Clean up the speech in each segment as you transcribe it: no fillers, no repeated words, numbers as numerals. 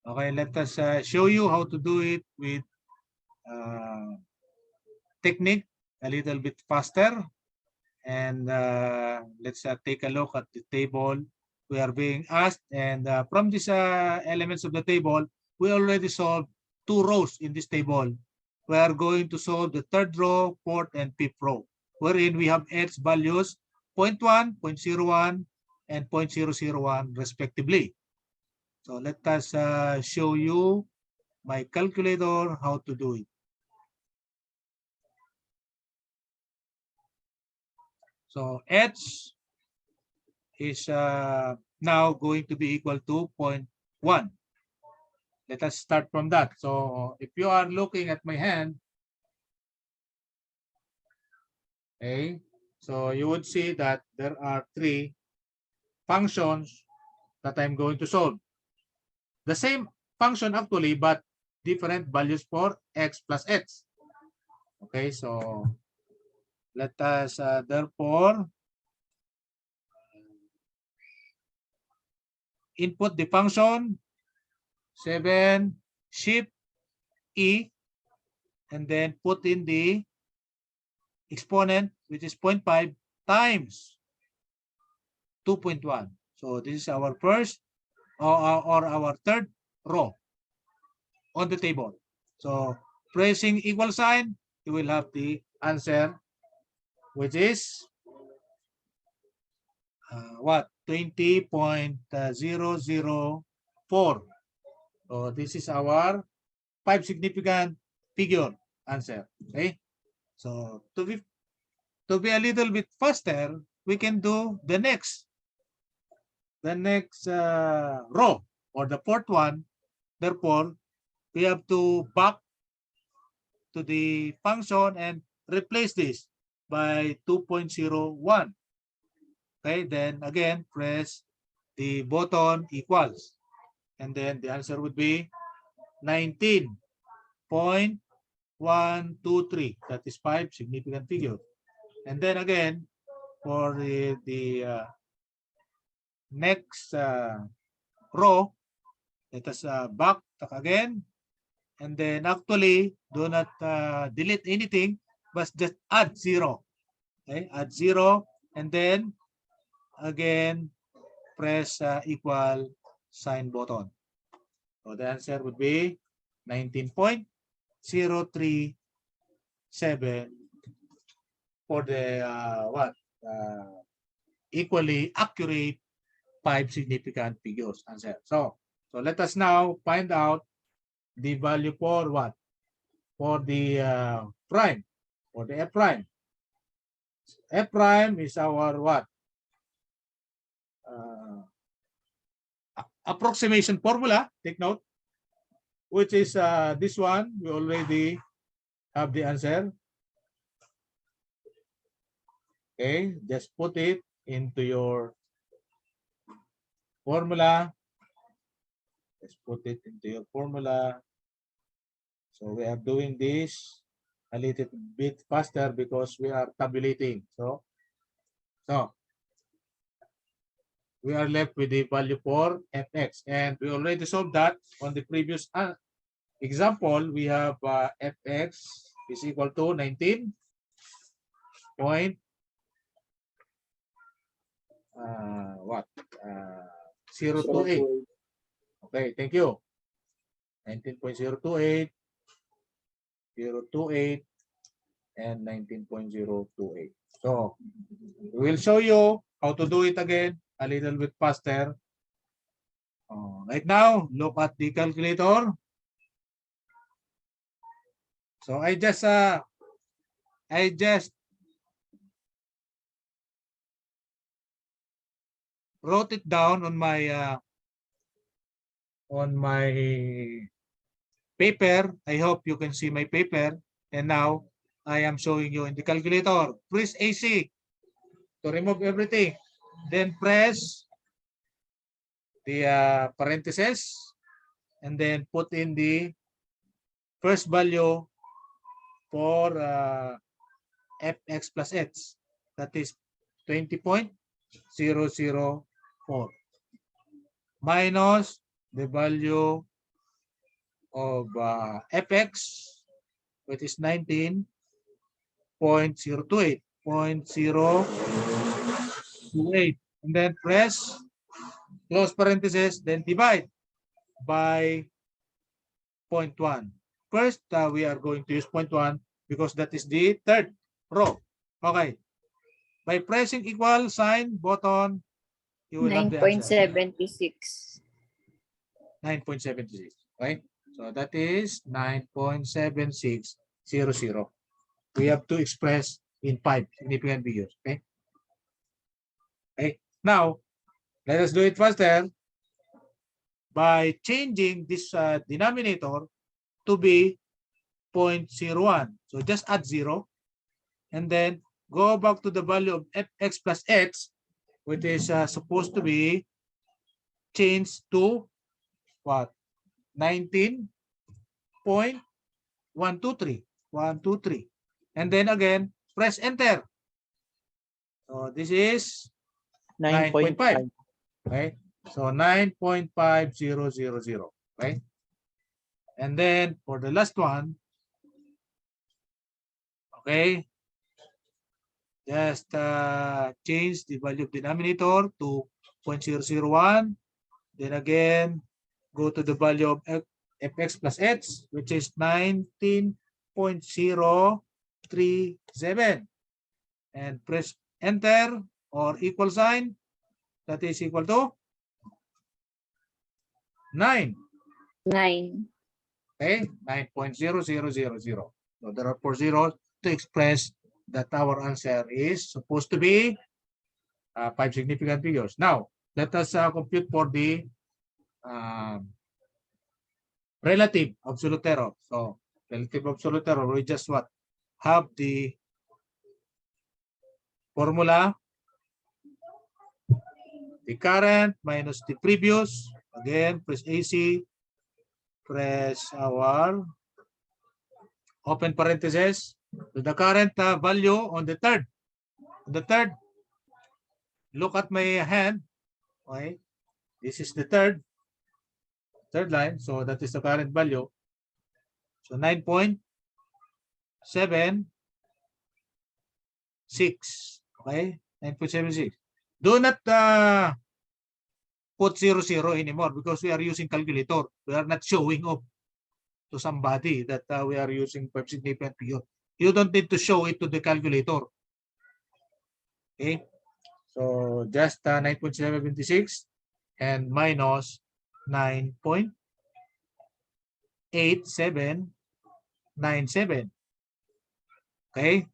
Okay, let us show you how to do it with technique a little bit faster. And let's take a look at the table we are being asked. And from these elements of the table, we already solved 2 rows in this table. We are going to solve the 3rd row, 4th, and 5th row, wherein we have x values 0.1, 0.01, and 0.001 respectively. So let us show you my calculator how to do it. So h is now going to be equal to 0.1. Let us start from that. So if you are looking at my hand, okay, so you would see that there are 3 functions that I'm going to solve. The same function actually, but different values for x plus x. Okay, so let us therefore input the function 7 shift e and then put in the exponent, which is 0.5 times 2.1. So this is our first or our 3rd row on the table. So pressing equal sign, you will have the answer, which is what? 20.004. So this is our 5 significant figure answer. Okay. So to be a little bit faster, we can do the next row or the 4th one. Therefore, we have to back to the function and replace this by 2.01. Okay, then again press the button equals, and then the answer would be 19.123. That is 5 significant figures. And then again for the next row, let us back again, and then actually do not delete anything, but just add 0. Okay, add 0, and then again press equal sign button. So the answer would be 19.037 for the equally accurate 5 significant figures answer. So let us now find out the value for what? For the prime, or the f prime. F prime is our what? Approximation formula, take note, which is this one. We already have the answer. Okay, just put it into your formula. Let's put it into your formula. So we are doing this a little bit faster because we are tabulating. So we are left with the value for fx, and we already solved that on the previous example. We have fx is equal to 19 point what 028. Okay, thank you. 19.028, 028, and 19.028. So we will show you how to do it again a little bit faster. Right now, look at the calculator. So I just wrote it down on my paper. I hope you can see my paper. And now I am showing you in the calculator. Press AC to remove everything. Then press the parentheses, and then put in the first value for fx plus h. That is 20.004 minus the value of fx, which is 19.028, 0.028, and then press close parenthesis, then divide by 0.1. First, we are going to use 0.1 because that is the third row. Okay. By pressing equal sign button, you will have the answer. 9.76. 9.76. Okay. So that is 9.7600. We have to express in 5 significant figures. Okay. Okay. Now, let us do it faster by changing this denominator to be 0.01. So just add 0 and then go back to the value of fx plus x, which is supposed to be changed to what? 19.123. 123. And then again, press enter. So this is 9.5. Okay. So 9.5000. Okay. And then for the last one, okay, just change the value of denominator to 0.001. Then again, go to the value of fx plus h, which is 19.037. And press enter or equal sign. That is equal to 9. 9. Okay, 9.0000. So there are 4 zeros to express that our answer is supposed to be 5 significant figures. Now, let us compute for the relative absolute error. So, relative absolute error, we just what? Have the formula, the current minus the previous. Again, press AC, press our open parentheses to the current value on the third. On the third, look at my hand. Okay, this is the third line. So that is the current value. So 9.76. Okay, 9.76. Do not put 00 anymore because we are using calculator. We are not showing off to somebody that we are using 5 significant figure. You don't need to show it to the calculator. Okay, so just 9.76 and minus 9.8797. Okay,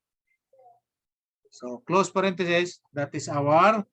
so close parenthesis, that is our